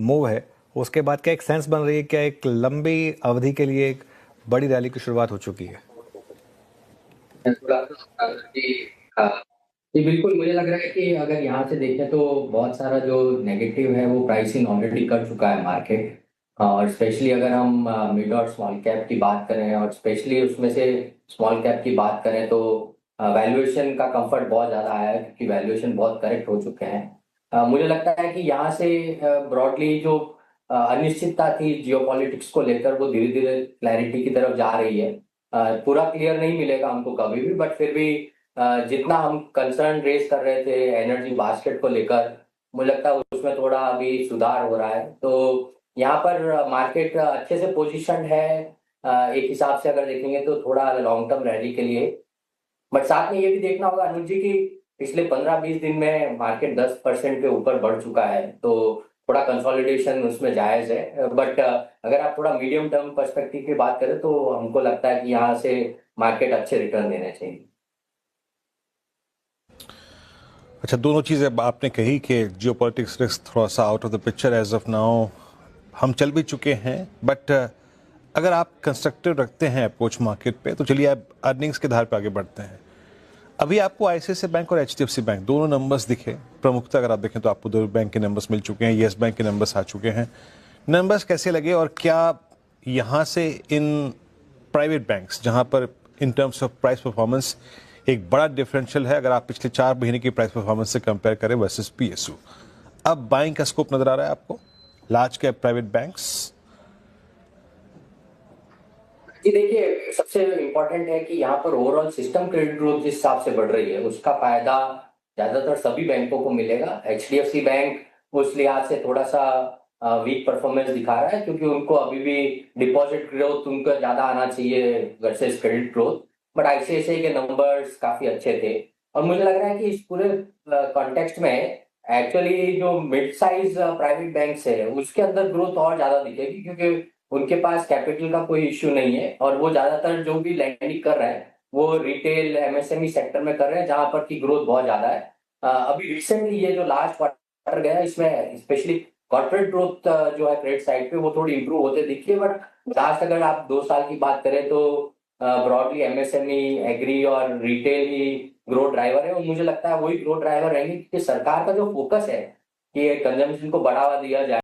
Move है उसके बाद क्या एक सेंस बन रही है, क्या एक लंबी अवधि के लिए एक बड़ी रैली की शुरुआत हो चुकी है? जी हाँ, जी बिल्कुल, मुझे लग रहा है कि अगर यहाँ से देखें तो बहुत सारा जो नेगेटिव है वो प्राइसिंग ऑलरेडी कर चुका है मार्केट। और स्पेशली अगर हम मिड और स्मॉल कैप की बात करें और स्पेशली उसमें से स्मॉल कैप की बात करें तो वैल्यूएशन का कंफर्ट बहुत ज़्यादा आया है क्योंकि वैल्यूएशन बहुत करेक्ट हो चुके हैं। मुझे लगता है कि यहाँ से ब्रॉडली जो अनिश्चितता थी जियोपॉलिटिक्स को लेकर वो धीरे धीरे क्लैरिटी की तरफ जा रही है। पूरा क्लियर नहीं मिलेगा हमको कभी भी, बट फिर भी जितना हम कंसर्न रेज कर रहे थे एनर्जी बास्केट को लेकर, मुझे लगता है उसमें थोड़ा अभी सुधार हो रहा है। तो यहाँ पर मार्केट अच्छे से पोजीशन है। एक हिसाब से अगर देखेंगे तो थोड़ा लॉन्ग टर्म रैली के लिए। बट साथ में ये भी देखना होगा अनुज जी कि पिछले 15-20 दिन में मार्केट 10% के ऊपर बढ़ चुका है, तो थोड़ा कंसोलिडेशन उसमें जायज है। बट अगर आप थोड़ा मीडियम टर्म पर्सपेक्टिव की बात करें तो हमको लगता है कि यहाँ से मार्केट अच्छे रिटर्न देने चाहिए। अच्छा, दोनों चीज़ें आपने कही कि जियोपॉलिटिक्स रिस्क थोड़ा सा out of the picture as of now, हम चल भी चुके हैं, बट अगर आप कंस्ट्रक्टिव रखते हैं अप्रोच मार्केट पे तो चलिए आप अर्निंग्स के आधार पे आगे बढ़ते हैं। अभी आपको आईसीआईसीआई बैंक और एचडीएफसी बैंक दोनों नंबर्स दिखे प्रमुखता, अगर आप देखें तो आपको दो बैंक के नंबर्स मिल चुके हैं, येस बैंक के नंबर्स आ चुके हैं। नंबर्स कैसे लगे और क्या यहाँ से इन प्राइवेट बैंक्स जहाँ पर in terms of price performance एक बड़ा डिफरेंशियल है, अगर आप पिछले 4 महीने की प्राइस परफॉर्मेंस से कंपेयर करें वर्सेस पीएसयू, अब बाइंग का स्कोप नजर आ रहा है आपको लार्ज कैप प्राइवेट बैंक्स? जी देखिए, सबसे इम्पोर्टेंट है कि यहाँ पर ओवरऑल सिस्टम क्रेडिट ग्रोथ जिस हिसाब से बढ़ रही है उसका फायदा ज्यादातर सभी बैंकों को मिलेगा। एचडीएफसी बैंक उस लिहाज से थोड़ा सा वीक परफॉर्मेंस दिखा रहा है क्योंकि उनको अभी भी डिपॉजिट ग्रोथ उनका ज्यादा आना चाहिए versus credit growth. But ICICI के नंबर्स काफी अच्छे थे। और मुझे लग रहा है कि इस पूरे कॉन्टेक्स्ट में एक्चुअली जो मिड साइज प्राइवेट बैंक्स है उसके अंदर ग्रोथ और ज्यादा दिखेगी क्योंकि उनके पास कैपिटल का कोई इश्यू नहीं है और वो ज्यादातर जो भी लैंडिंग कर रहे हैं वो रिटेल एमएसएमई सेक्टर में कर रहे हैं जहां पर की ग्रोथ बहुत ज्यादा है। अभी रिसेंटली ये जो लास्ट क्वार्टर गया इसमें स्पेशली कॉर्पोरेट ग्रोथ जो है क्रेडिट साइड पे वो थोड़ी इंप्रूव होते दिखी है। बट लास्ट अगर आप 2 साल की बात करें तो ब्रॉडली एमएसएमई एग्री और रिटेल ही ग्रोथ ड्राइवर है और मुझे लगता है वही ग्रोथ ड्राइवर रहेंगे क्योंकि सरकार का जो फोकस है कि कंजम्पशन को बढ़ावा दिया जाए।